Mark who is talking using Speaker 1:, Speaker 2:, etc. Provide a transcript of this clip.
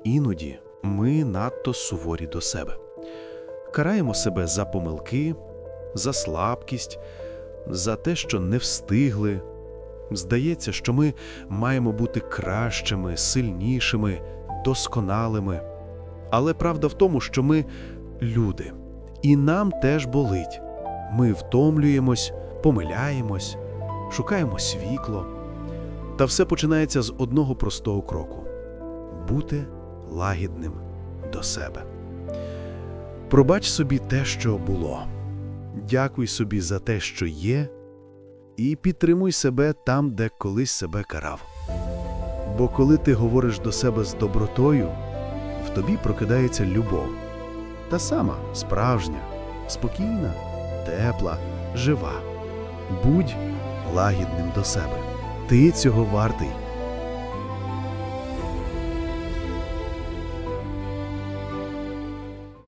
Speaker 1: Іноді ми надто суворі до себе. Караємо себе за помилки, за слабкість, за те, що не встигли. Здається, що ми маємо бути кращими, сильнішими, досконалими. Але правда в тому, що ми люди. І нам теж болить. Ми втомлюємось, помиляємось, шукаємо світло. Та все починається з одного простого кроку – бути лагідним до себе. Пробач собі те, що було. Дякуй собі за те, що є, і підтримуй себе там, де колись себе карав. Бо коли ти говориш до себе з добротою, в тобі прокидається любов. Та сама, справжня, спокійна, тепла, жива. Будь лагідним до себе. Ти цього вартий.